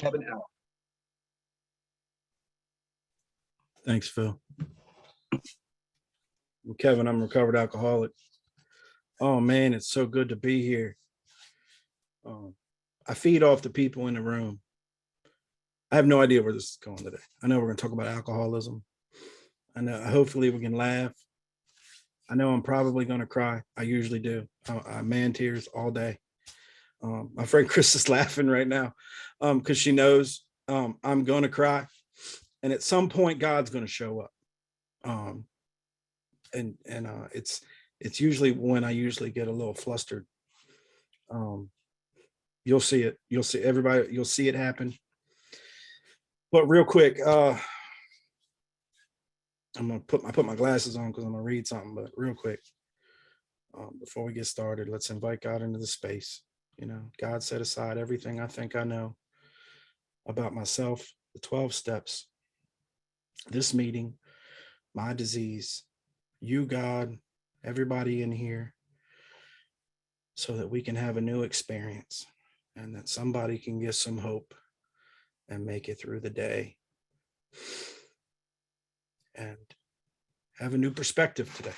Kevin out. Thanks, Phil. I'm Kevin. I'm a recovered alcoholic. Oh man, it's so good to be here. I feed off the people in the room. I have no idea where this is going today. I know we're going to talk about alcoholism. I know hopefully we can laugh. I know I'm probably going to cry. I usually do. I man tears all day. My friend Chris is laughing right now because she knows I'm going to cry. And at some point, God's going to show up. It's usually when I usually get a little flustered. You'll see it. You'll see everybody. You'll see it happen. But real quick, I'm gonna put my glasses on because I'm gonna read something. But real quick, before we get started, let's invite God into the space. You know, God set aside everything I think I know about myself, the 12 steps, this meeting, my disease, you, God, everybody in here, so that we can have a new experience and that somebody can get some hope and make it through the day and have a new perspective today.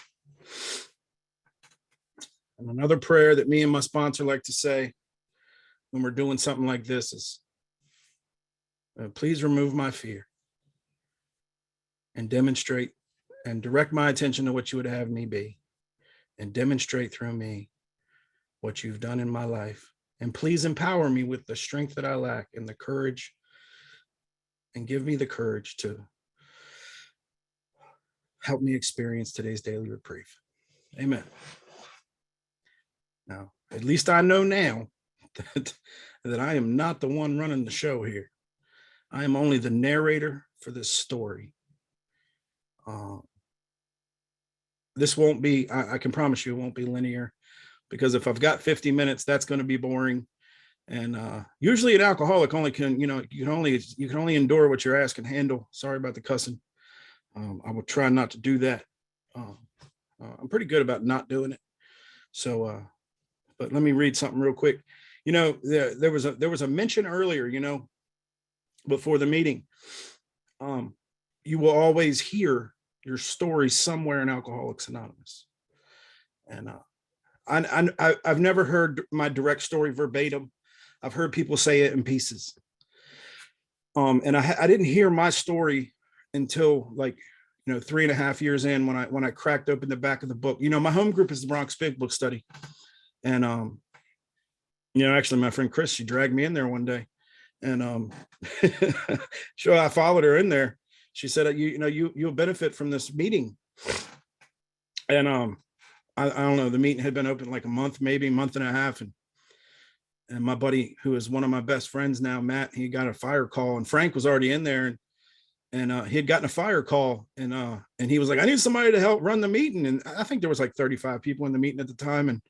And another prayer that me and my sponsor like to say when we're doing something like this is, please remove my fear and demonstrate and direct my attention to what you would have me be and demonstrate through me what you've done in my life. And please empower me with the strength that I lack and the courage, and give me the courage to help me experience today's daily reprieve. Amen. Now, at least I know now that I am not the one running the show here. I am only the narrator for this story. This won't be, I can promise you it won't be linear, because if I've got 50 minutes, that's going to be boring. And usually an alcoholic only can, you can only endure what your ass can handle. Sorry about the cussing. I will try not to do that. I'm pretty good about not doing it. So, but let me read something real quick. There was a mention earlier, before the meeting. You will always hear your story somewhere in Alcoholics Anonymous. And I've never heard my direct story verbatim. I've heard people say it in pieces. And I didn't hear my story until 3.5 years in, when I cracked open the back of the book. My home group is the Bronx Big Book Study. And, actually my friend Chris, she dragged me in there one day, and sure, I followed her in there. She said, you'll benefit from this meeting. And I don't know, the meeting had been open like a month, maybe a month and a half. And my buddy, who is one of my best friends now, Matt, he got a fire call, and Frank was already in there, and he had gotten a fire call, and he was like, I need somebody to help run the meeting. And I think there was like 35 people in the meeting at the time.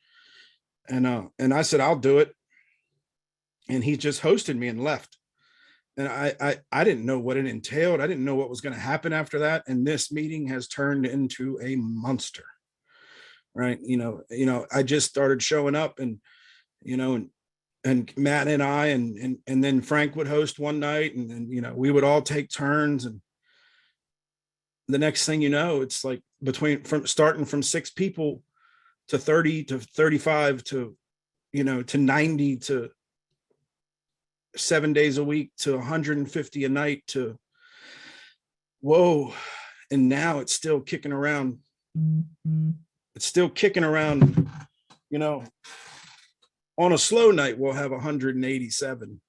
And I said, I'll do it. And he just hosted me and left. And I didn't know what it entailed. I didn't know what was going to happen after that. And this meeting has turned into a monster, right? I just started showing up, and Matt and I, and then Frank would host one night, and then, we would all take turns. And the next thing you know, it's like starting from 6 people to 30 to 35 to 90 to 7 days a week to 150 a night to whoa. And now it's still kicking around. It's still kicking around, on a slow night, we'll have 187,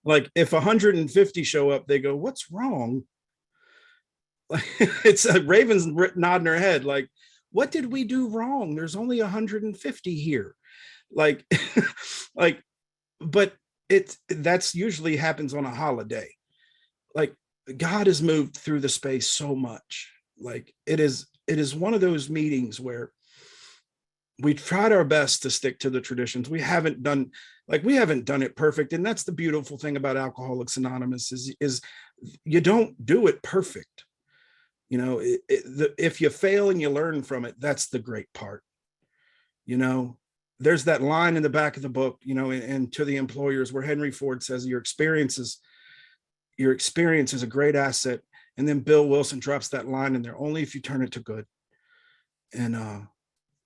like if 150 show up, they go, what's wrong? It's Raven's nodding her head like, what did we do wrong? There's only 150 here. But that's usually happens on a holiday. Like, God has moved through the space so much. Like, it is one of those meetings where we tried our best to stick to the traditions. We haven't done it perfect. And that's the beautiful thing about Alcoholics Anonymous is you don't do it perfect. If you fail and you learn from it, that's the great part. there's that line in the back of the book, and to the employers, where Henry Ford says your experience is a great asset. And then Bill Wilson drops that line in there, only if you turn it to good. And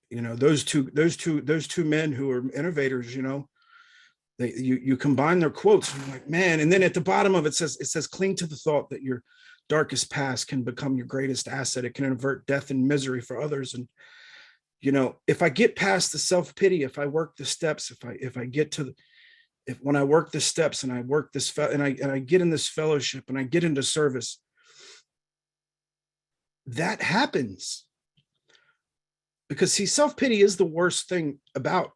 those two men who are innovators, you combine their quotes, and you're like, man. And then at the bottom of it says cling to the thought that your darkest past can become your greatest asset. It can avert death and misery for others. And if I get past the self-pity, if I work the steps, if I get to when I work the steps, and I work this and I get in this fellowship, and I get into service, that happens. Because see, self-pity is the worst thing about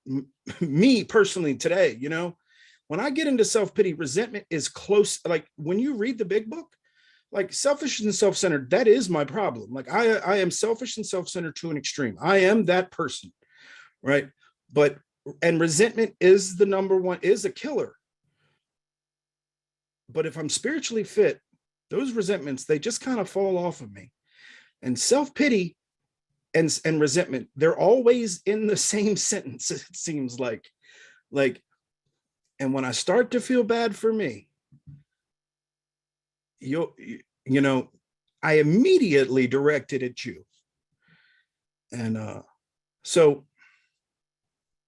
me personally today. When I get into self-pity, resentment is close. Like when you read the big book, like selfish and self-centered, that is my problem. Like I am selfish and self-centered to an extreme. I am that person, right? And resentment is the number one, is a killer. But if I'm spiritually fit, those resentments, they just kind of fall off of me. And self-pity and resentment, they're always in the same sentence, it seems like. And when I start to feel bad for me, I immediately direct it at you. And so,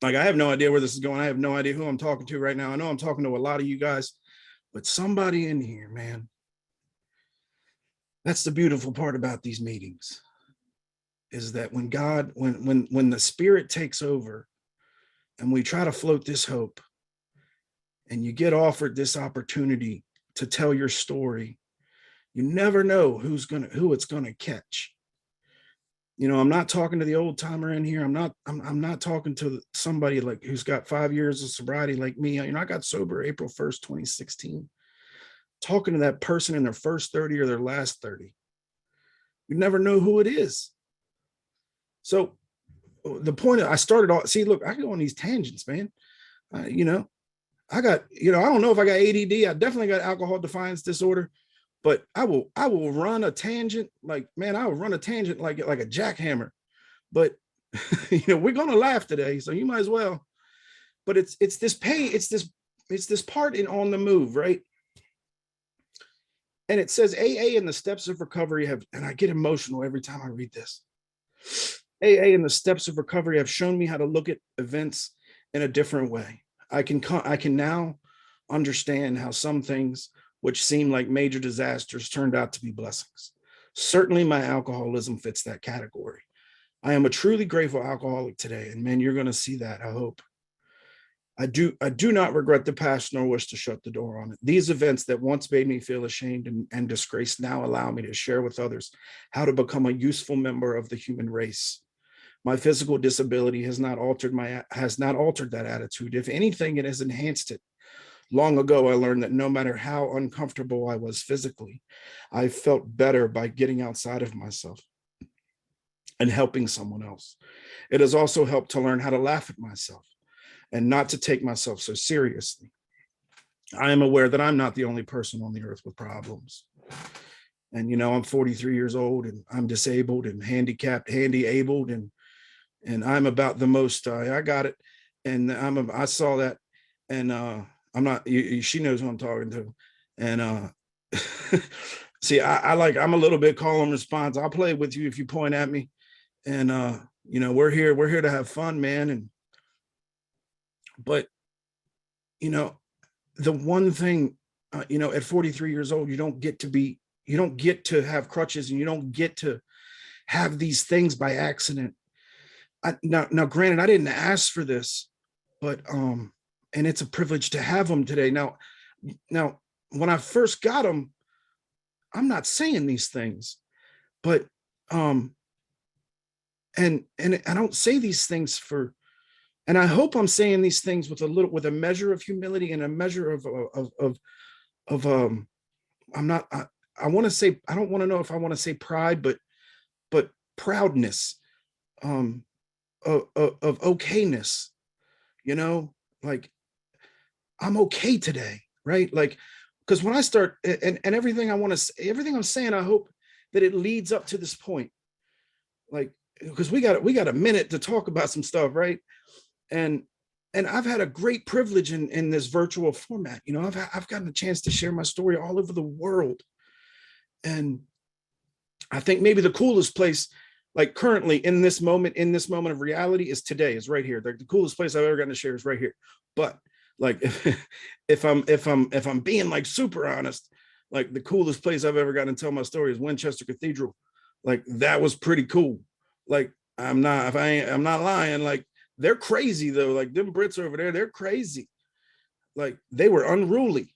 like, I have no idea where this is going. I have no idea who I'm talking to right now. I know I'm talking to a lot of you guys, but somebody in here, man. That's the beautiful part about these meetings, is that when God, when the Spirit takes over, and we try to float this hope, and you get offered this opportunity to tell your story, you never know who it's gonna catch. I'm not talking to the old timer in here. I'm not talking to somebody like who's got 5 years of sobriety like me. I got sober April 1st, 2016. Talking to that person in their first 30 or their last 30. You never know who it is. So the point I started off, see, look, I go on these tangents, man. I got, I don't know if I got ADD. I definitely got alcohol defiance disorder, but I will run a tangent. Like, man, I will run a tangent like a jackhammer. But we're going to laugh today, so you might as well. But it's this part in On the Move, right? And it says AA and the steps of recovery have, and I get emotional every time I read this. AA and the steps of recovery have shown me how to look at events in a different way. I can now understand how some things which seem like major disasters turned out to be blessings. Certainly my alcoholism fits that category. I am a truly grateful alcoholic today, and man, you're going to see that, I hope. I do not regret the past nor wish to shut the door on it. These events that once made me feel ashamed and disgraced now allow me to share with others how to become a useful member of the human race. My physical disability has not altered that attitude. If anything, it has enhanced it. Long ago, I learned that no matter how uncomfortable I was physically, I felt better by getting outside of myself and helping someone else. It has also helped to learn how to laugh at myself and not to take myself so seriously. I am aware that I'm not the only person on the earth with problems. And, I'm 43 years old, and I'm disabled and handicapped, handy-abled, and I'm about the most, I got it. And I saw that, and I'm not, she knows who I'm talking to. And see, I'm a little bit call and response. I'll play with you if you point at me. And, we're here to have fun, man. But, the one thing, at 43 years old, you don't get to have crutches, and you don't get to have these things by accident. Now, granted, I didn't ask for this, but, and it's a privilege to have them today. Now, when I first got them, I'm not saying these things, but, and I don't say these things and I hope I'm saying these things with a measure of humility and a measure of I'm not, I want to say, I don't want to know if I want to say pride, but proudness, of okayness, like I'm okay today, right? Like, because when I start and everything I want to say, everything I'm saying, I hope that it leads up to this point, like, because we got a minute to talk about some stuff, right? And I've had a great privilege in this virtual format. You know, I've gotten a chance to share my story all over the world. And I think maybe the coolest place, like currently in this moment of reality, is today, is right here. Like the coolest place I've ever gotten to share is right here. But like if I'm being like super honest, like the coolest place I've ever gotten to tell my story is Winchester Cathedral. Like that was pretty cool. Like I'm not lying. Like they're crazy though. Like them Brits over there, they're crazy. Like they were unruly,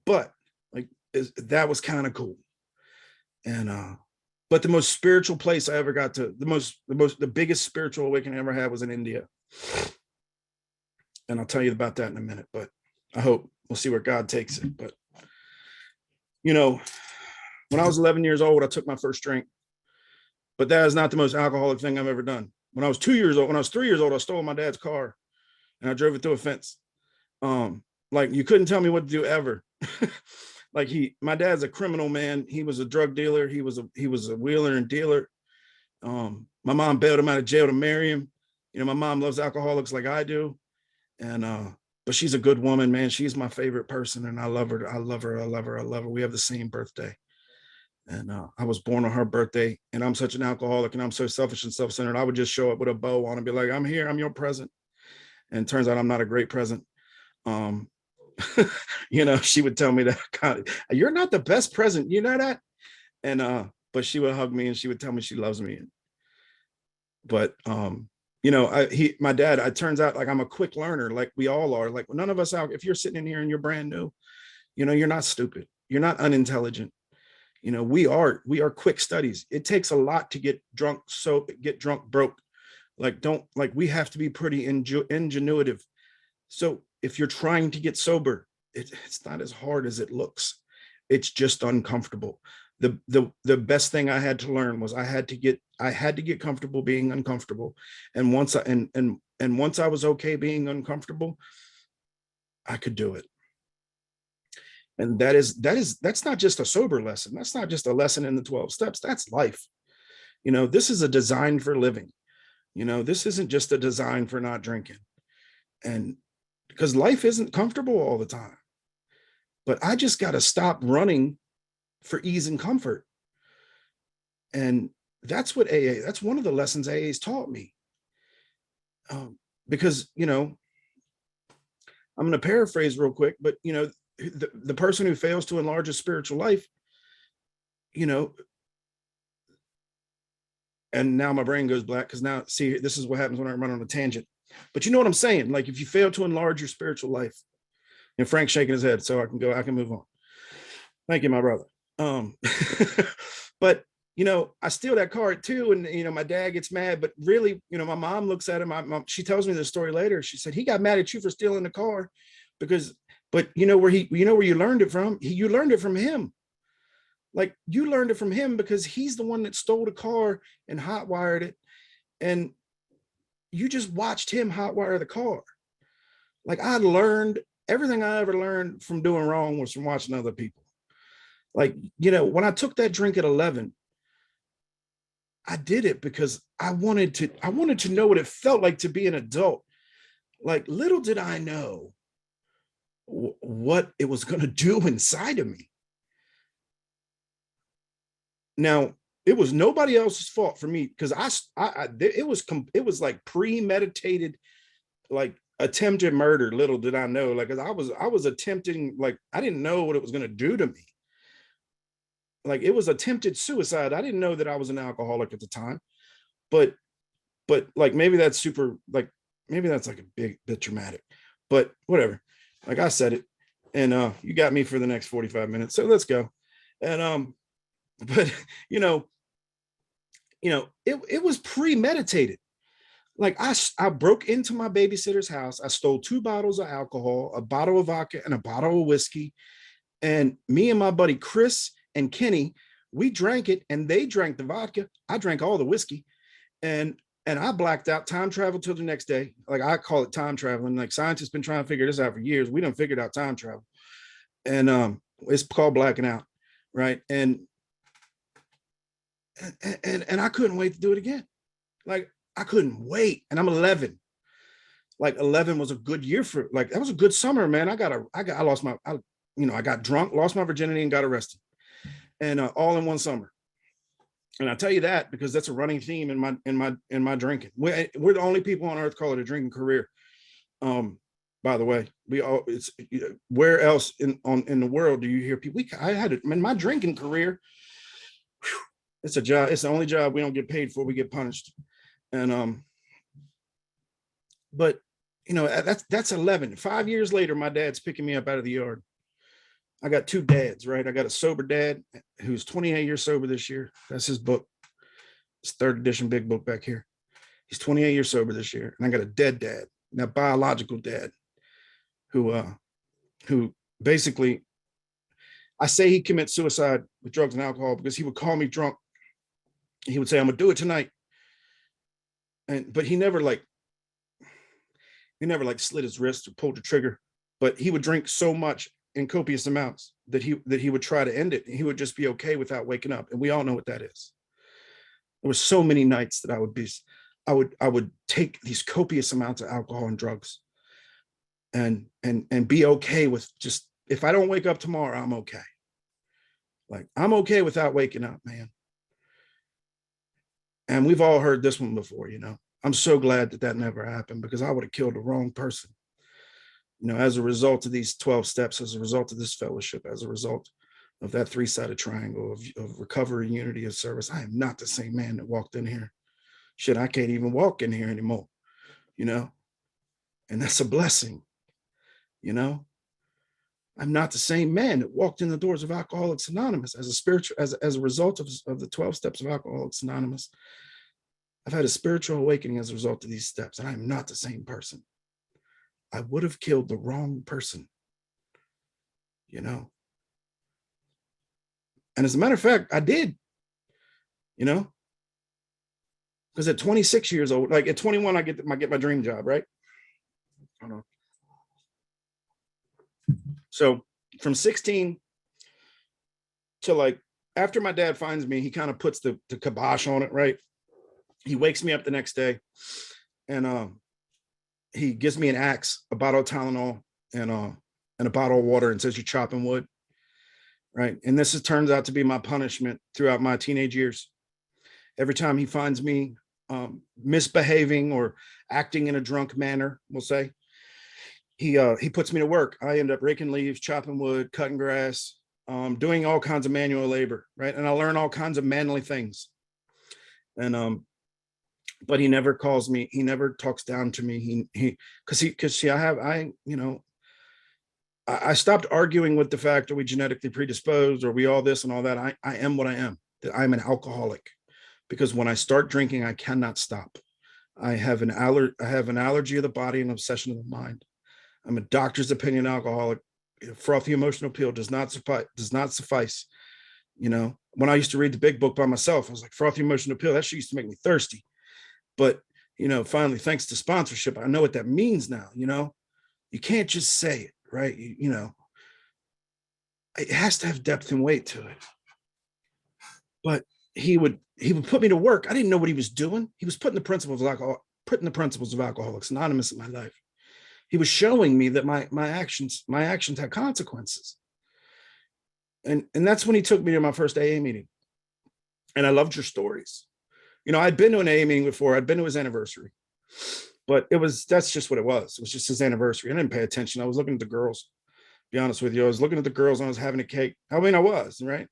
but like that was kind of cool. And but the most spiritual place I ever got to, the biggest spiritual awakening I ever had was in India. And I'll tell you about that in a minute, but I hope we'll see where God takes it. But you know, when I was 11 years old, I took my first drink, but that is not the most alcoholic thing I've ever done. When I was 2 years old, when I was 3 years old, I stole my dad's car and I drove it through a fence. Like you couldn't tell me what to do ever. Like my dad's a criminal, man. He was a drug dealer. He was a wheeler and dealer. My mom bailed him out of jail to marry him. You know, my mom loves alcoholics like I do. And but she's a good woman, man. She's my favorite person, and I love her. I love her. I love her. I love her. We have the same birthday. And I was born on her birthday, and I'm such an alcoholic, and I'm so selfish and self-centered. I would just show up with a bow on and be like, I'm here, I'm your present. And it turns out I'm not a great present. You know, she would tell me that, God, you're not the best present, you know that? And but she would hug me and she would tell me she loves me. But you know, my dad, it turns out like I'm a quick learner, like we all are. Like none of us out, if you're sitting in here and you're brand new, you know, you're not stupid, you're not unintelligent. You know, we are quick studies. It takes a lot to get drunk, so get drunk broke. Like we have to be pretty ingenuitive. So if you're trying to get sober, it's not as hard as it looks. It's just uncomfortable. The best thing I had to learn was I had to get comfortable being uncomfortable. And once once I was okay being uncomfortable, I could do it. And that's not just a sober lesson. That's not just a lesson in the 12 steps. That's life. You know, this is a design for living. You know, this isn't just a design for not drinking. And because life isn't comfortable all the time. But I just got to stop running for ease and comfort. And that's what that's one of the lessons AA's taught me. Because, you know, I'm going to paraphrase real quick, but, you know, the person who fails to enlarge a spiritual life, you know, and now my brain goes black because now, see, this is what happens when I run on a tangent. But you know what I'm saying? Like if you fail to enlarge your spiritual life, and Frank's shaking his head, so I can move on. Thank you, my brother. But you know, I steal that card too, and you know, my dad gets mad. But really, you know, my mom looks at him. She tells me the story later. She said he got mad at you for stealing the car, because, but you know where you learned it from. You learned it from him. Like you learned it from him because he's the one that stole the car and hotwired it, and you just watched him hotwire the car. Like I learned everything I ever learned from doing wrong was from watching other people. Like, you know, when I took that drink at 11, I did it because I wanted to know what it felt like to be an adult. Like little did I know what it was going to do inside of me. Now, it was nobody else's fault for me because it was like premeditated, like attempted murder. Little did I know, like I was attempting, like I didn't know what it was going to do to me. Like it was attempted suicide. I didn't know that I was an alcoholic at the time, but like maybe that's super, like maybe that's like a bit dramatic, but whatever. Like I said it, and you got me for the next 45 minutes, so let's go. And but you know, it was premeditated. Like I broke into my babysitter's house. I stole 2 bottles of alcohol, a bottle of vodka, and a bottle of whiskey. And me and my buddy Chris and Kenny, we drank it, and they drank the vodka. I drank all the whiskey, and I blacked out. Time travel till the next day. Like I call it time traveling. Like scientists been trying to figure this out for years. We done figured out time travel, and it's called blacking out, right? And I couldn't wait to do it again. Like I couldn't wait, and I'm 11. like 11 was a good year for, like, that was a good summer, man. I lost my, I got drunk, lost my virginity, and got arrested, and all in one summer. And I tell you that because that's a running theme in my drinking. We're the only people on earth call it a drinking career. By the way, where else in the world do you hear people? I had it in my drinking career. Whew, it's a job. It's the only job we don't get paid for. We get punished. And but that's 11. 5 years later, my dad's picking me up out of the yard. I got two dads, right? I got a sober dad who's 28 years sober this year. That's his book. It's third edition big book back here. He's 28 years sober this year. And I got a dead dad, that biological dad, who basically, I say he commits suicide with drugs and alcohol because he would call me drunk. He would say, "I'm gonna do it tonight." But he never slit his wrist or pulled the trigger. But he would drink so much in copious amounts that he would try to end it. He would just be okay without waking up. And we all know what that is. There were so many nights that I would take these copious amounts of alcohol and drugs and be okay with just, if I don't wake up tomorrow, I'm okay. Like, I'm okay without waking up, man. And we've all heard this one before, I'm so glad that never happened, because I would have killed the wrong person. As a result of these 12 steps, as a result of this fellowship, as a result of that three-sided triangle of recovery, unity, and service, I am not the same man that walked in here. Shit, I can't even walk in here anymore, and that's a blessing. I'm not the same man that walked in the doors of Alcoholics Anonymous as a result of the 12 steps of Alcoholics Anonymous. I've had a spiritual awakening as a result of these steps, and I'm not the same person. I would have killed the wrong person, And as a matter of fact, I did, because at 26 years old, like at 21, I get my dream job, right? I don't know. So from 16 to, like, after my dad finds me, he kind of puts the kibosh on it, right? He wakes me up the next day, and he gives me an axe, a bottle of Tylenol, and a bottle of water, and says, "You're chopping wood." Right. And this turns out to be my punishment throughout my teenage years. Every time he finds me misbehaving or acting in a drunk manner, we'll say, he puts me to work. I end up raking leaves, chopping wood, cutting grass, doing all kinds of manual labor, right? And I learn all kinds of manly things. And but he never calls me. He never talks down to me. Because I stopped arguing with the fact that we genetically predisposed or we all this and all that. I am what I am. That I'm an alcoholic, because when I start drinking, I cannot stop. I have an allergy of the body and obsession of the mind. I'm a doctor's opinion alcoholic. Frothy emotional appeal does not suffice. When I used to read the big book by myself, I was like, frothy emotional appeal, that shit used to make me thirsty. But, finally, thanks to sponsorship, I know what that means now. You can't just say it, right? It has to have depth and weight to it. But he would put me to work. I didn't know what he was doing. He was putting the principles of Alcoholics Anonymous in my life. He was showing me that my actions had consequences. And that's when he took me to my first AA meeting. And I loved your stories. I'd been to an AA meeting before. I'd been to his anniversary. But that's just what it was. It was just his anniversary. I didn't pay attention. I was looking at the girls. To be honest with you, I was looking at the girls and I was having a cake. I was, right?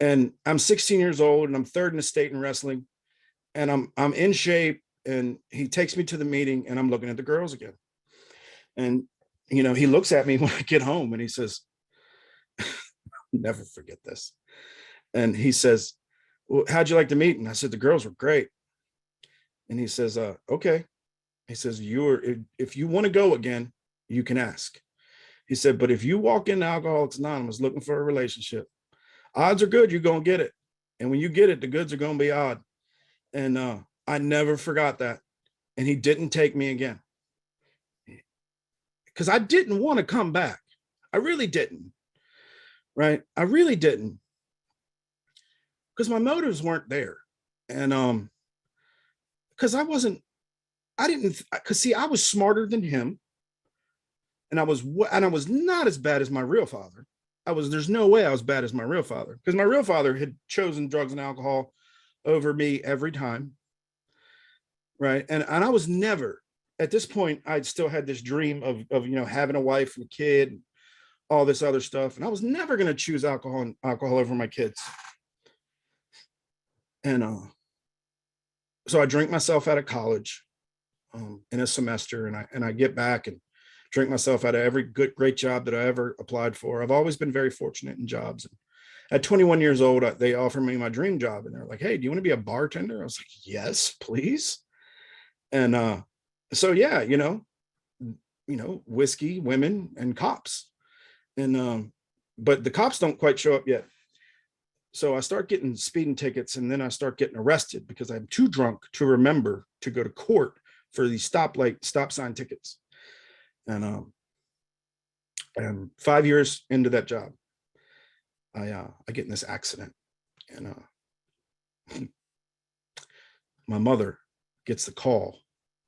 And I'm 16 years old and I'm third in the state in wrestling. And I'm in shape. And he takes me to the meeting and I'm looking at the girls again. And, he looks at me when I get home and he says, never forget this. And he says, "Well, how'd you like the meeting?" I said, "The girls were great." And he says, "Okay." He says, if you want to go again, you can ask. He said, "But if you walk into Alcoholics Anonymous looking for a relationship, odds are good you're going to get it. And when you get it, the goods are going to be odd." And I never forgot that. And he didn't take me again. Because I didn't want to come back. I really didn't. Right? I really didn't. Because my motives weren't there. And because I wasn't I didn't, because see, I was smarter than him, and I was not as bad as my real father. There's no way I was bad as my real father, because my real father had chosen drugs and alcohol over me every time, right? And I was never, at this point, I'd still had this dream of having a wife and a kid and all this other stuff, and I was never going to choose alcohol over my kids. And so I drank myself out of college in a semester, and I get back and drink myself out of every great job that I ever applied for. I've always been very fortunate in jobs. And at 21 years old, they offered me my dream job, and they're like, "Hey, do you want to be a bartender?" I was like, "Yes, please." And so yeah, whiskey, women, and cops. And but the cops don't quite show up yet. So I start getting speeding tickets, and then I start getting arrested because I'm too drunk to remember to go to court for these stop sign tickets. And 5 years into that job, I get in this accident, and my mother gets the call.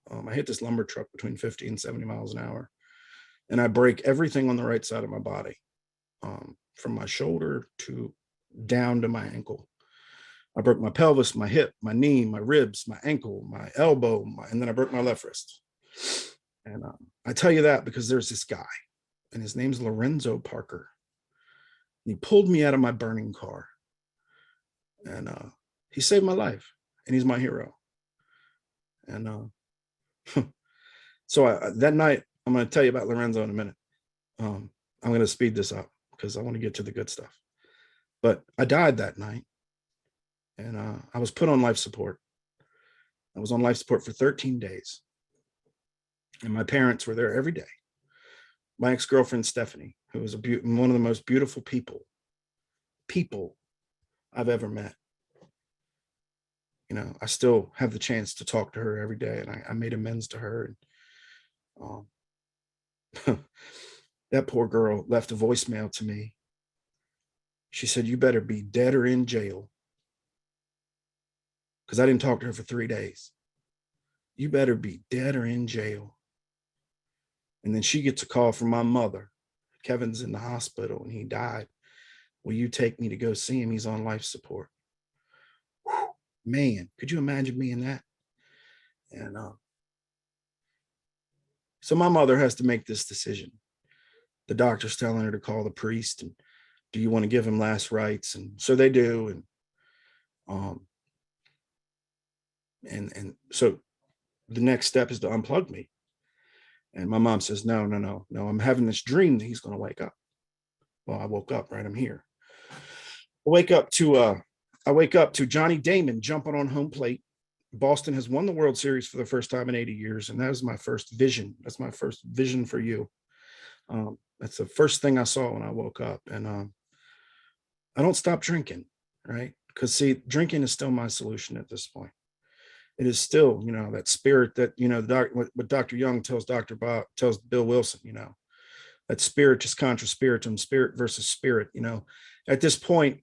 I hit this lumber truck between 50 and 70 miles an hour, and I break everything on the right side of my body, from my shoulder to down to my ankle. I broke my pelvis, my hip, my knee, my ribs, my ankle, my elbow, and then I broke my left wrist. And I tell you that because there's this guy, and his name's Lorenzo Parker. And he pulled me out of my burning car, and he saved my life, and he's my hero. And so that night, I'm going to tell you about Lorenzo in a minute. I'm going to speed this up because I want to get to the good stuff. But I died that night, and I was put on life support. I was on life support for 13 days, and my parents were there every day. My ex-girlfriend, Stephanie, who was one of the most beautiful people I've ever met. I still have the chance to talk to her every day, and I made amends to her. And that poor girl left a voicemail to me. She said, "You better be dead or in jail," because I didn't talk to her for 3 days. "You better be dead or in jail." And then she gets a call from my mother. "Kevin's in the hospital and he died. Will you take me to go see him? He's on life support." Whew, man, could you imagine me in that? And so my mother has to make this decision. The doctor's telling her to call the priest, and do you want to give him last rites? And so they do. And so the next step is to unplug me. And my mom says, "No, no, no, no. I'm having this dream that he's going to wake up." Well, I woke up, right? I'm here. I wake up to Johnny Damon jumping on home plate. Boston has won the World Series for the first time in 80 years. And that was my first vision. That's my first vision for you. That's the first thing I saw when I woke up. And I don't stop drinking, right? Because see, drinking is still my solution at this point. It is still, that spirit that, what Dr. Young tells tells Bill Wilson, that spiritus contra spiritum, spirit versus spirit. At this point,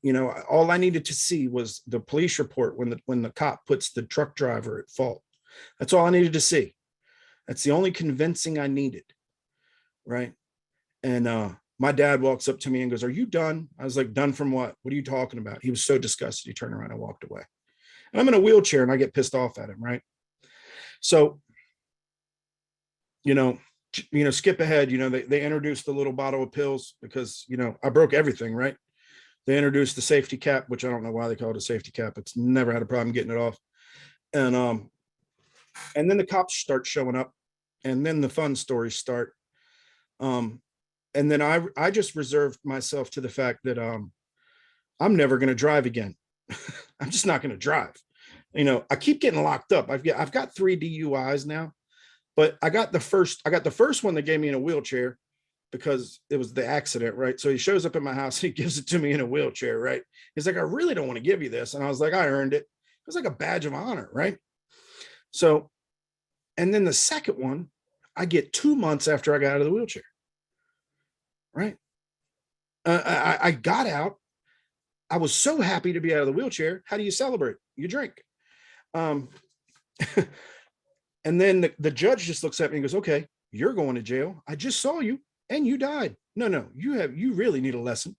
all I needed to see was the police report when the cop puts the truck driver at fault. That's all I needed to see. That's the only convincing I needed, right? And my dad walks up to me and goes, "Are you done?" I was like, "Done from what? What are you talking about?" He was so disgusted. He turned around and walked away. And I'm in a wheelchair, and I get pissed off at him, right? So, you know, skip ahead. They introduced the little bottle of pills because I broke everything, right? They introduced the safety cap, which I don't know why they call it a safety cap. It's never had a problem getting it off. And then the cops start showing up, and then the fun stories start. And then I just reserved myself to the fact that I'm never going to drive again. I'm just not going to drive. I keep getting locked up. I've got 3 DUIs now, but I got the first one that gave me in a wheelchair because it was the accident, right? So he shows up at my house and he gives it to me in a wheelchair, right? He's like, "I really don't want to give you this." And I was like, "I earned it." It was like a badge of honor, right? So, and then the second one, I get 2 months after I got out of the wheelchair, right? I got out. I was so happy to be out of the wheelchair. How do you celebrate? You drink. Um, And then the judge just looks at me and goes, okay, you're going to jail. I just saw you and you died. No, you really need a lesson.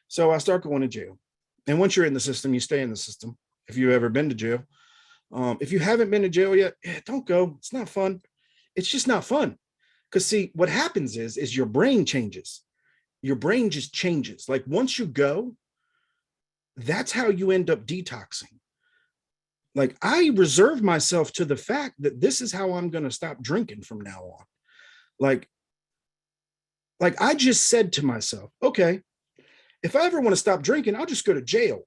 So I start going to jail. And once you're in the system, you stay in the system. If you've ever been to jail, if you haven't been to jail yet, don't go. It's not fun. It's just not fun. Because see, what happens is your brain changes. Your brain just changes. Like once you go, that's how you end up detoxing. Like I reserve myself to the fact that this is how I'm going to stop drinking from now on. Like, like I just said to myself, okay, if I ever want to stop drinking, I'll just go to jail.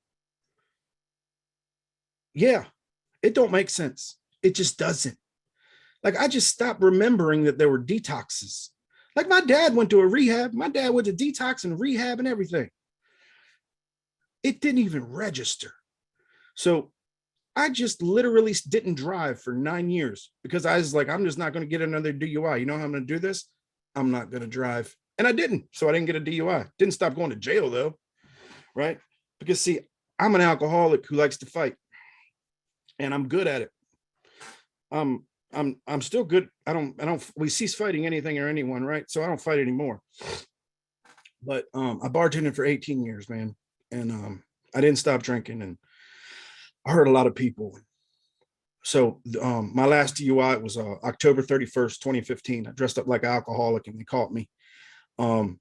Yeah, it don't make sense. It just doesn't. Like I just stopped remembering that there were detoxes. Like my dad went to a rehab. My dad went to detox and rehab and everything. It didn't even register. So I just literally didn't drive for 9 years because I was like, I'm just not going to get another DUI. You know how I'm going to do this? I'm not going to drive. And I didn't. So I didn't get a DUI. Didn't stop going to jail though. Right. Because see, I'm an alcoholic who likes to fight and I'm good at it. I'm still good. We cease fighting anything or anyone. Right. So I don't fight anymore. But I bartended for 18 years, man. And I didn't stop drinking and I hurt a lot of people. So my last DUI was October 31st, 2015. I dressed up like an alcoholic and they caught me. Um,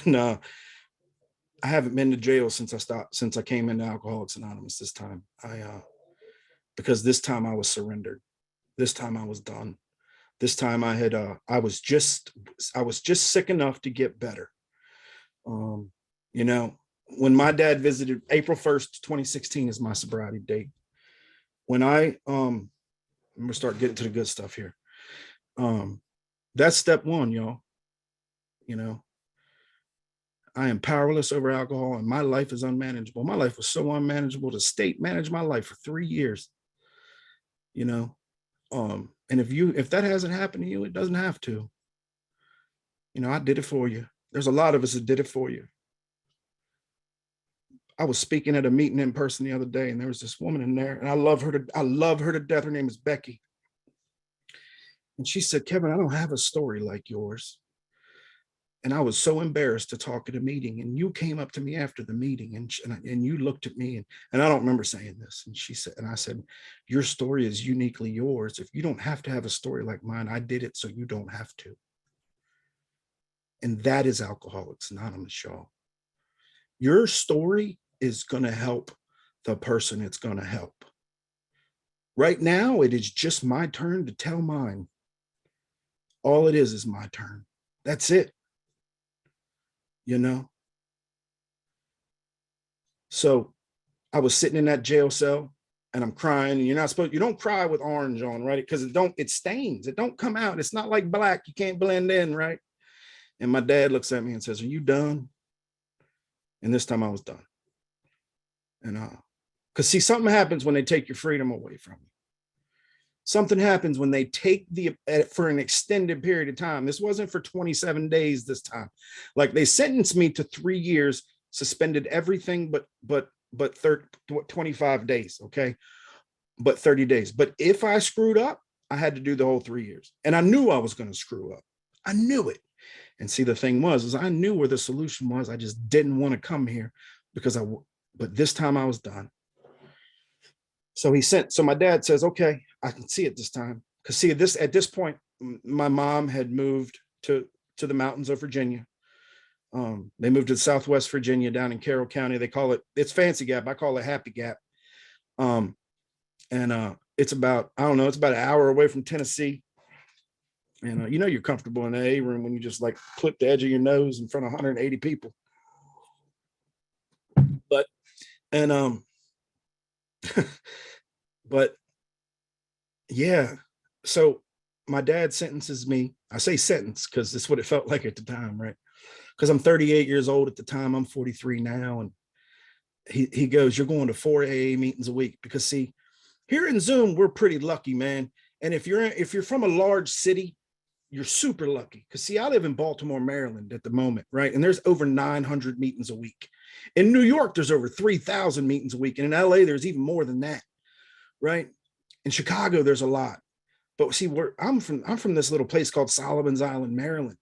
and I haven't been to jail since I came into Alcoholics Anonymous this time. Because this time I was surrendered. This time I was done. This time I was just sick enough to get better. You know, when my dad visited, April 1st, 2016 is my sobriety date. When I'm gonna start getting to the good stuff here. That's step one, y'all. You know, I am powerless over alcohol and my life is unmanageable. My life was so unmanageable. The state managed my life for 3 years. You know, and if that hasn't happened to you, it doesn't have to. You know, I did it for you. There's a lot of us that did it for you. I was speaking at a meeting in person the other day, and there was this woman in there, and I love her to death. Her name is Becky. And she said, Kevin, I don't have a story like yours. And I was so embarrassed to talk at a meeting. And you came up to me after the meeting and you looked at me and I don't remember saying this. And she said, and I said, your story is uniquely yours. If you don't have to have a story like mine, I did it so you don't have to. And that is Alcoholics Anonymous, y'all. Your story is going to help the person it's going to help. Right now, it is just my turn to tell mine. All it is my turn. That's it. You know? So I was sitting in that jail cell and I'm crying, and you don't cry with orange on, right? Because it stains. It don't come out. It's not like black. You can't blend in, right? And my dad looks at me and says, are you done? And this time I was done. And because see, something happens when they take your freedom away from you. Something happens when they take for an extended period of time. This wasn't for 27 days this time. Like they sentenced me to 3 years, suspended everything but 25 days, okay? But 30 days. But if I screwed up, I had to do the whole 3 years. And I knew I was going to screw up. I knew it. And see, the thing was I knew where the solution was. I just didn't want to come here but this time I was done. So my dad says, okay, I can see it this time. Because see, at this point, my mom had moved to the mountains of Virginia. They moved to Southwest Virginia down in Carroll County. It's Fancy Gap. I call it Happy Gap. It's about an hour away from Tennessee. And you're comfortable in the A room when you just like clip the edge of your nose in front of 180 people. But yeah, so my dad sentences me. I say sentence because that's what it felt like at the time, right? Because I'm 38 years old at the time. I'm 43 now. And he goes, you're going to 4 AA meetings a week. Because see, here in Zoom, we're pretty lucky, man. And if you're from a large city, you're super lucky. Because see, I live in Baltimore, Maryland at the moment, right? And there's over 900 meetings a week. In New York, there's over 3,000 meetings a week. And in LA, there's even more than that, right? In Chicago, there's a lot. But see, where I'm from this little place called Solomon's Island, Maryland.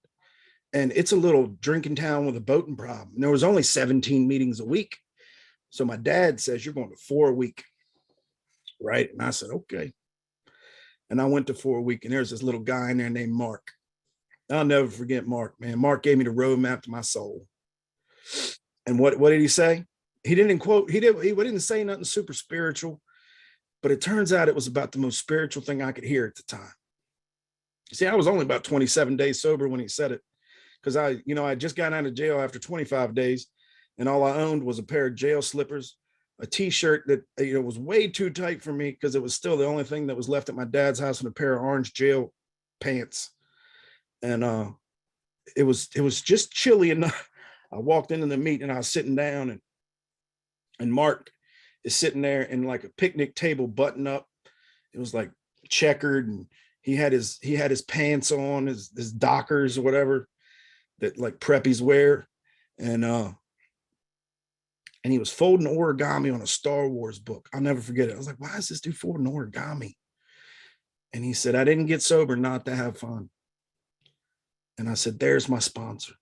And it's a little drinking town with a boating problem. And there was only 17 meetings a week. So my dad says, you're going to 4 a week. Right. And I said, okay. And I went to 4 a week. And there's this little guy in there named Mark. I'll never forget Mark, man. Mark gave me the roadmap to my soul. And what did he say? He didn't say nothing super spiritual, but it turns out it was about the most spiritual thing I could hear at the time. See, I was only about 27 days sober when he said it, because I just got out of jail after 25 days, and all I owned was a pair of jail slippers, a t-shirt that was way too tight for me because it was still the only thing that was left at my dad's house, and a pair of orange jail pants. And it was just chilly enough. I walked into the meet and I was sitting down, and Mark is sitting there in like a picnic table button up. It was like checkered, and he had his pants on, his Dockers or whatever that like preppies wear. And he was folding origami on a Star Wars book. I'll never forget it. I was like, why is this dude folding origami? And he said, I didn't get sober not to have fun. And I said, there's my sponsor.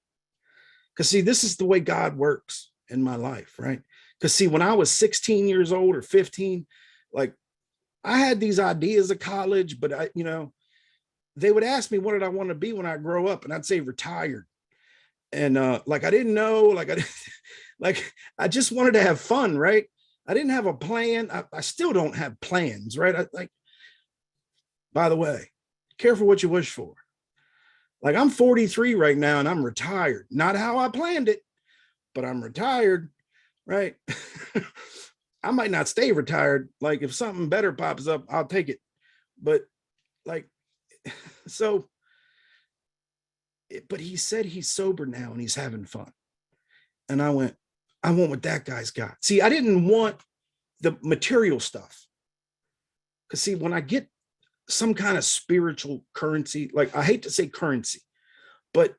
Because see, this is the way God works in my life, right? Because see, when I was 16 years old or 15, like I had these ideas of college, but they would ask me, what did I want to be when I grow up? And I'd say retired. And like, I didn't know, like I just wanted to have fun, right? I didn't have a plan. I still don't have plans, right? By the way, careful what you wish for. Like I'm 43 right now and I'm retired. Not how I planned it, but I'm retired, right? I might not stay retired. Like if something better pops up, I'll take it. But like, but he said he's sober now and he's having fun. And I want what that guy's got. See, I didn't want the material stuff. Because see, when I get some kind of spiritual currency, like I hate to say currency, but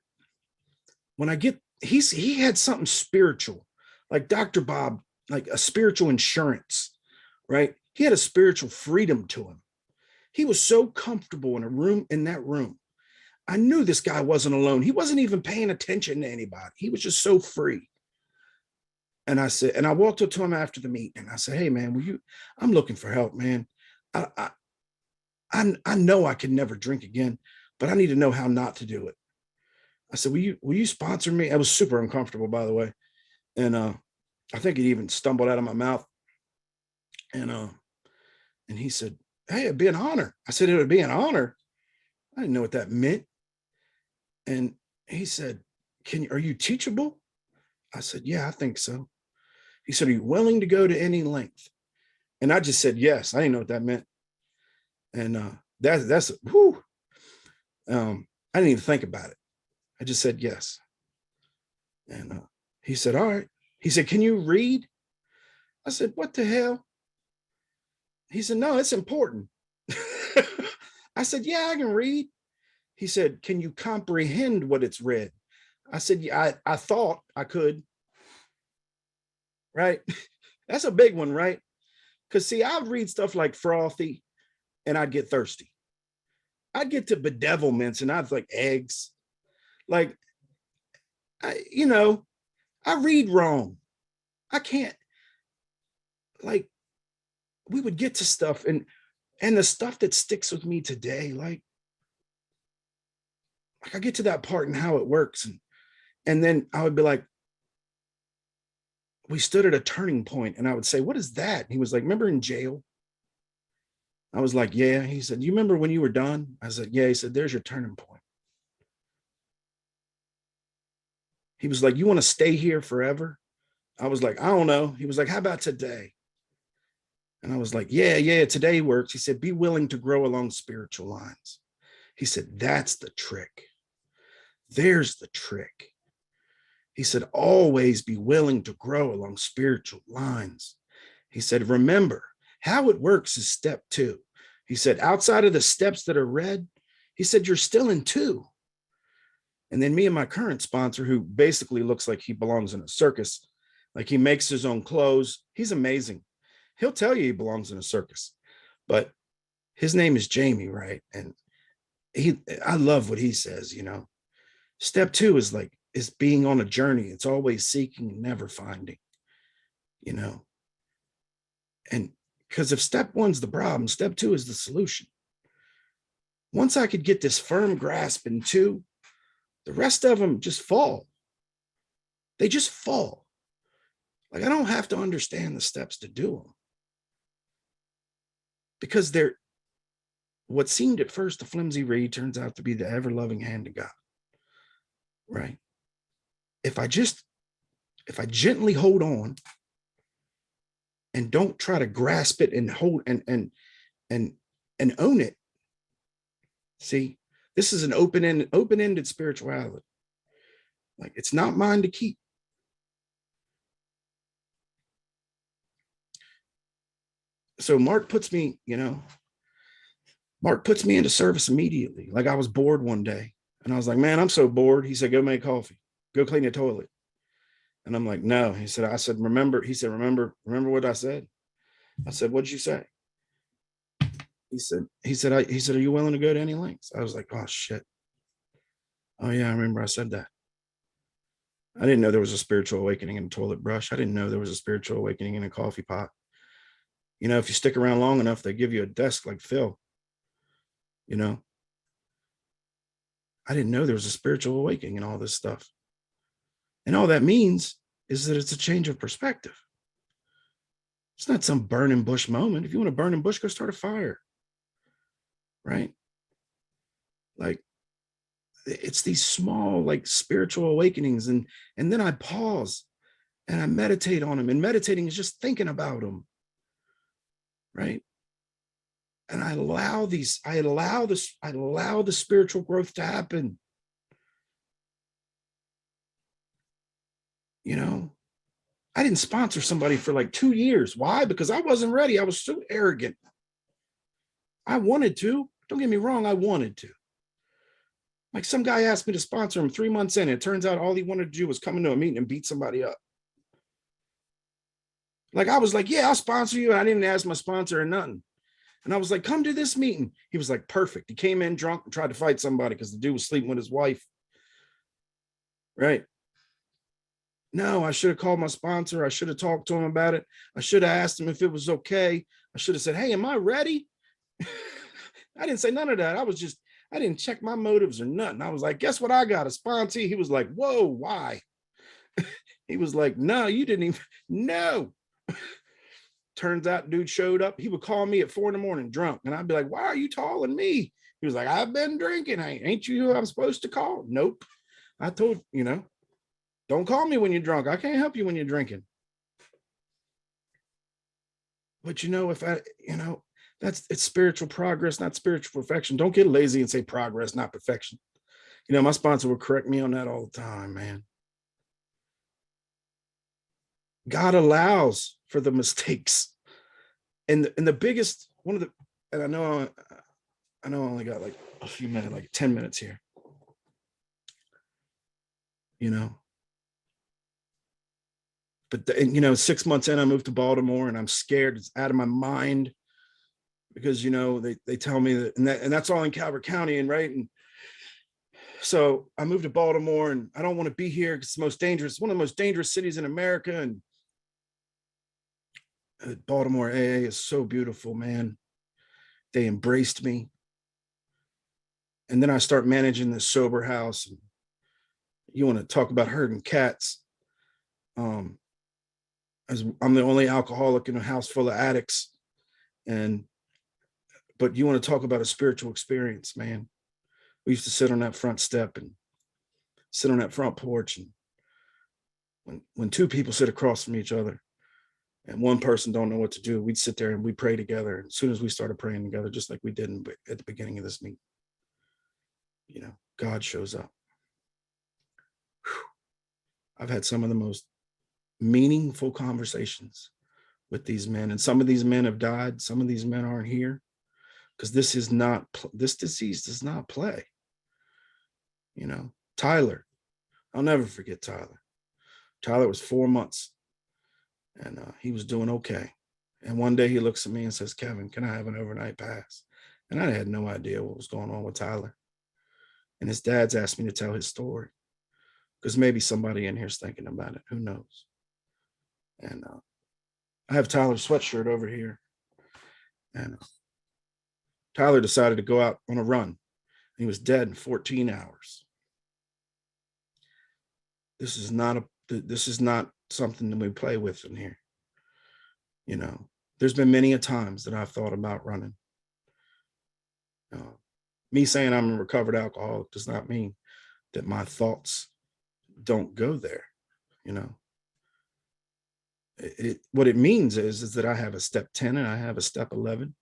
when I get, he had something spiritual, like Dr. Bob, like a spiritual insurance, right? He had a spiritual freedom to him. He was so comfortable in that room. I knew this guy wasn't alone. He wasn't even paying attention to anybody. He was just so free. And I walked up to him after the meet and I said, hey man, I'm looking for help, man. I know I can never drink again, but I need to know how not to do it. I said, will you sponsor me? I was super uncomfortable, by the way. And I think it even stumbled out of my mouth. And he said, hey, it'd be an honor. I said, it would be an honor. I didn't know what that meant. And he said, are you teachable? I said, yeah, I think so. He said, are you willing to go to any length? And I just said, yes. I didn't know what that meant. And that's whew. I didn't even think about it. I just said yes. And he said, all right. He said, can you read? I said, what the hell? He said, no, it's important. I said, yeah, I can read. He said, can you comprehend what it's read? I said, yeah, I thought I could. Right? That's a big one, right? Because see, I'd read stuff like frothy and I'd get thirsty. I'd get to bedevilments and I'd like eggs. Like, I read wrong. I can't, like, we would get to stuff and the stuff that sticks with me today, like I get to that part and how it works. And then I would be like, we stood at a turning point and I would say, what is that? And he was like, remember in jail? I was like, yeah. He said, you remember when you were done? I said, yeah. He said, there's your turning point. He was like, you want to stay here forever? I was like, I don't know. He was like, how about today? And I was like, yeah, today works. He said, be willing to grow along spiritual lines. He said, that's the trick. There's the trick. He said, always be willing to grow along spiritual lines. He said, remember, how it works is step 2. He said, outside of the steps that are read, he said, you're still in 2. And then me and my current sponsor, who basically looks like he belongs in a circus, like he makes his own clothes. He's amazing. He'll tell you he belongs in a circus. But his name is Jamie, right? And I love what he says, Step two is being on a journey. It's always seeking and never finding, you know. And because if step one's the problem, step two is the solution. Once I could get this firm grasp in two, the rest of them just fall. They just fall. Like I don't have to understand the steps to do them because they're what seemed at first a flimsy reed turns out to be the ever loving hand of God. Right. If I gently hold on and don't try to grasp it and hold and own it. See, this is an open-ended spirituality. Like it's not mine to keep. So Mark puts me into service immediately. Like I was bored one day and I was like, man, I'm so bored. He said, go make coffee, go clean the toilet. And I'm like, no. He said, remember what I said? I said, what'd you say? He said, are you willing to go to any lengths? I was like, oh shit. Oh yeah, I remember I said that. I didn't know there was a spiritual awakening in a toilet brush. I didn't know there was a spiritual awakening in a coffee pot. If you stick around long enough, they give you a desk like Phil. I didn't know there was a spiritual awakening in all this stuff. And all that means is that it's a change of perspective. It's not some burning bush moment. If you want to burn a bush, go start a fire. Right? Like it's these small, like spiritual awakenings. And then I pause and I meditate on them. And meditating is just thinking about them. Right? And I allow the spiritual growth to happen. I didn't sponsor somebody for like 2 years. Why? Because I wasn't ready. I was so arrogant. I wanted to. Don't get me wrong. I wanted to. Like some guy asked me to sponsor him 3 months in. And it turns out all he wanted to do was come into a meeting and beat somebody up. Like I was like, yeah, I'll sponsor you. And I didn't ask my sponsor or nothing. And I was like, come to this meeting. He was like, perfect. He came in drunk and tried to fight somebody because the dude was sleeping with his wife. Right. No, I should have called my sponsor. I should have talked to him about it. I should have asked him if it was okay. I should have said, hey, am I ready? I didn't say none of that. I didn't check my motives or nothing. I was like, guess what? I got a sponsee. He was like, whoa, why? He was like, no, you didn't even, no. Turns out dude showed up. He would call me at 4 a.m. drunk. And I'd be like, why are you calling me? He was like, I've been drinking. Ain't you who I'm supposed to call? Nope. I told, don't call me when you're drunk. I can't help you when you're drinking. But it's spiritual progress, not spiritual perfection. Don't get lazy and say progress, not perfection. My sponsor would correct me on that all the time, man. God allows for the mistakes. And the biggest one of the, and I know I only got like a few minutes, like 10 minutes here. But 6 months in, I moved to Baltimore and I'm scared. It's out of my mind because, they tell me that, and that's all in Calvert County. And right. And so I moved to Baltimore and I don't want to be here because it's the most dangerous, one of the most dangerous cities in America. And Baltimore AA is so beautiful, man. They embraced me. And then I start managing this sober house. And you want to talk about herding cats. As I'm the only alcoholic in a house full of addicts. But you want to talk about a spiritual experience, man. We used to sit on that front step and sit on that front porch. And when two people sit across from each other and one person don't know what to do, we'd sit there and we'd pray together. And as soon as we started praying together, just like we did at the beginning of this meeting, God shows up. Whew. I've had some of the most meaningful conversations with these men, and some of these men have died. Some of these men aren't here because this disease does not play. Tyler, I'll never forget Tyler. Tyler was 4 months and he was doing okay. And one day he looks at me and says, Kevin, can I have an overnight pass? And I had no idea what was going on with Tyler. And his dad's asked me to tell his story because maybe somebody in here's thinking about it. Who knows? And I have Tyler's sweatshirt over here. And Tyler decided to go out on a run. He was dead in 14 hours. This is not something that we play with in here. You know, there's been many a times that I've thought about running. Me saying I'm a recovered alcoholic does not mean that my thoughts don't go there. You know, what it means is that I have a step 10 and I have a step 11,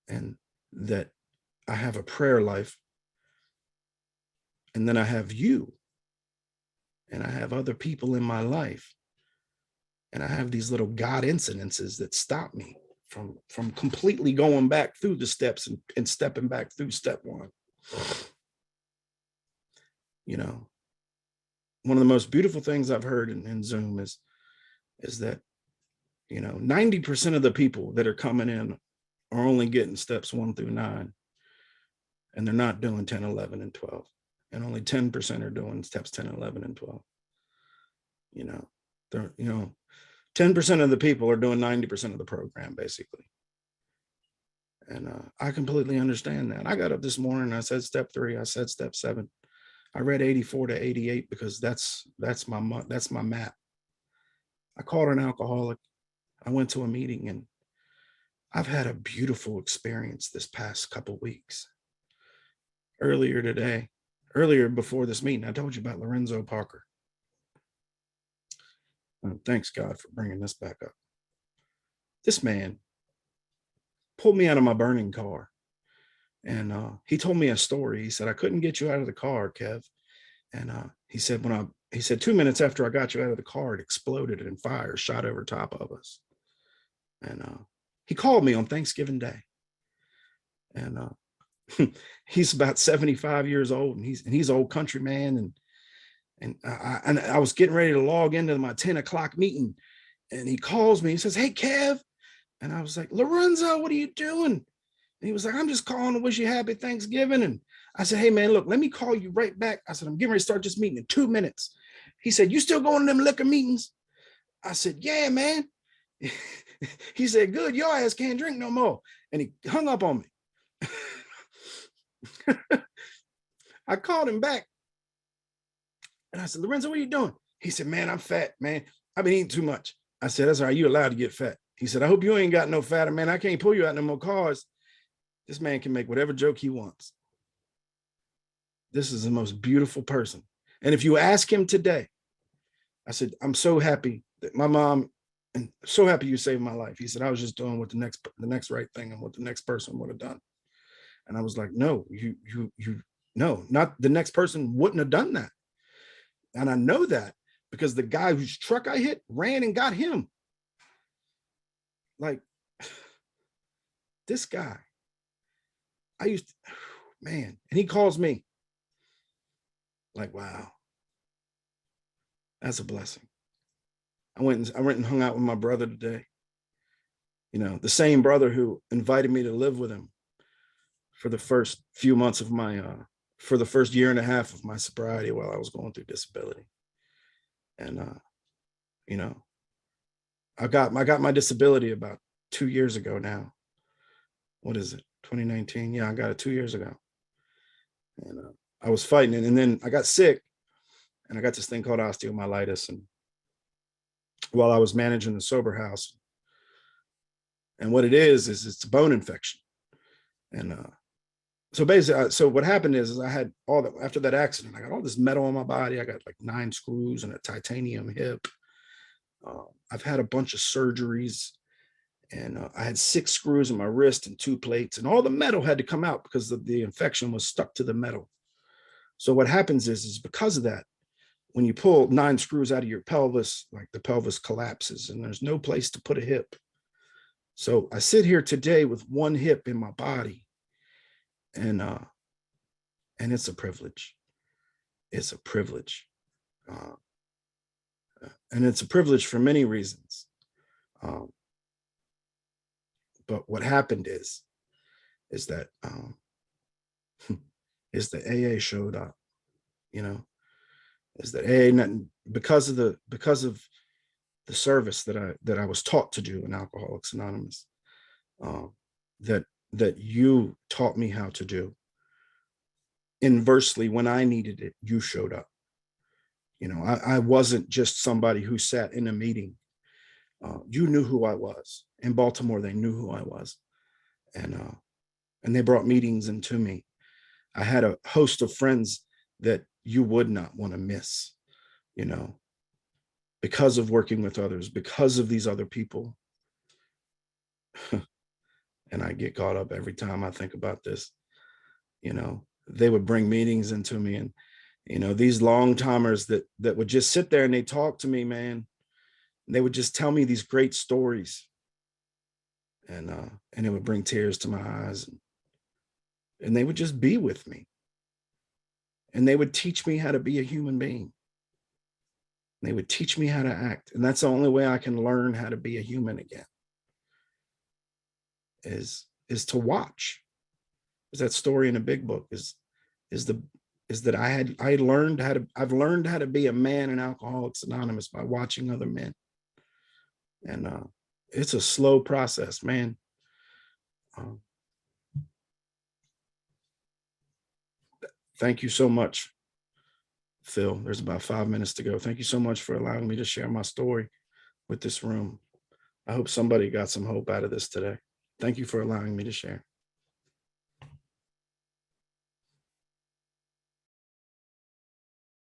and that I have a prayer life, and then I have you, and I have other people in my life, and I have these little God incidences that stop me from completely going back through the steps and stepping back through step one. You know, one of the most beautiful things I've heard in Zoom is that, you know, 90% of the people that are coming in are only getting steps 1 through 9, and they're not doing 10, 11, and 12. And only 10% are doing steps 10, 11, and 12. You know, 10% of the people are doing 90% of the program, basically. And I completely understand that. I got up this morning, I said step 3, I said step 7. I read 84 to 88 because that's my map. I called an alcoholic. I went to a meeting, and I've had a beautiful experience this past couple weeks. Earlier before this meeting, I told you about Lorenzo Parker. Thanks God for bringing this back up. This man pulled me out of my burning car, and he told me a story. He said, I couldn't get you out of the car, Kev. And he said, 2 minutes after I got you out of the car, it exploded and fire shot over top of us. And he called me on Thanksgiving Day. And he's about 75 years old, and he's an old country man. And I was getting ready to log into my 10 o'clock meeting, and he calls me. He says, hey, Kev. And I was like, Lorenzo, what are you doing? And he was like, I'm just calling to wish you happy Thanksgiving. And I said, hey, man, look, let me call you right back. I said, I'm getting ready to start this meeting in 2 minutes. He said, you still going to them liquor meetings? I said, yeah, man. He said, good, your ass can't drink no more. And he hung up on me. I called him back, and I said, Lorenzo, what are you doing? He said, man, I'm fat, man. I've been eating too much. I said, that's all right. You're allowed to get fat. He said, I hope you ain't got no fatter, man. I can't pull you out no more cars. This man can make whatever joke he wants. This is the most beautiful person. And if you ask him today, I said, I'm so happy that my mom, and so happy you saved my life. He said, I was just doing what the next right thing and what the next person would have done. And I was like, no, no, not the next person wouldn't have done that. And I know that because the guy whose truck I hit ran and got him. Like, this guy, man, and he calls me. Like, wow, that's a blessing. I went and hung out with my brother today. You know, the same brother who invited me to live with him for the first few months of for the first year and a half of my sobriety while I was going through disability. And, you know, I got my disability about 2 years ago now. What is it? 2019. Yeah, I got it 2 years ago. And I was fighting it. And then I got sick, and I got this thing called osteomyelitis. And while I was managing the sober house, and what it is it's a bone infection. And so basically, so what happened is I had all that after that accident. I got all this metal on my body. I got like 9 screws and a titanium hip. I've had a bunch of surgeries, and I had 6 screws in my wrist and 2 plates, and all the metal had to come out because the infection was stuck to the metal. So what happens is because of that, when you pull 9 screws out of your pelvis, like the pelvis collapses and there's no place to put a hip. So I sit here today with 1 hip in my body, and it's a privilege. It's a privilege. And it's a privilege for many reasons. But what happened is is that is the AA showed up, you know, is that because of the service that I was taught to do in Alcoholics Anonymous, um, that you taught me how to do. Inversely, when I needed it, you showed up. You know, I wasn't just somebody who sat in a meeting. You knew who I was. In Baltimore, they knew who I was, and they brought meetings into me. I had a host of friends that you would not want to miss, you know, because of working with others, because of these other people. And I get caught up every time I think about this. You know, they would bring meetings into me, and you know, these long timers that would just sit there and they talk to me, man. And they would just tell me these great stories, and it would bring tears to my eyes, and they would just be with me, and they would teach me how to be a human being. They would teach me how to act, and that's the only way I can learn how to be a human again. Is to watch. Is that story in the big book? Is that I've learned how to be a man in Alcoholics Anonymous by watching other men, and it's a slow process, man. Thank you so much, Phil. There's about 5 minutes to go. Thank you so much for allowing me to share my story with this room. I hope somebody got some hope out of this today. Thank you for allowing me to share.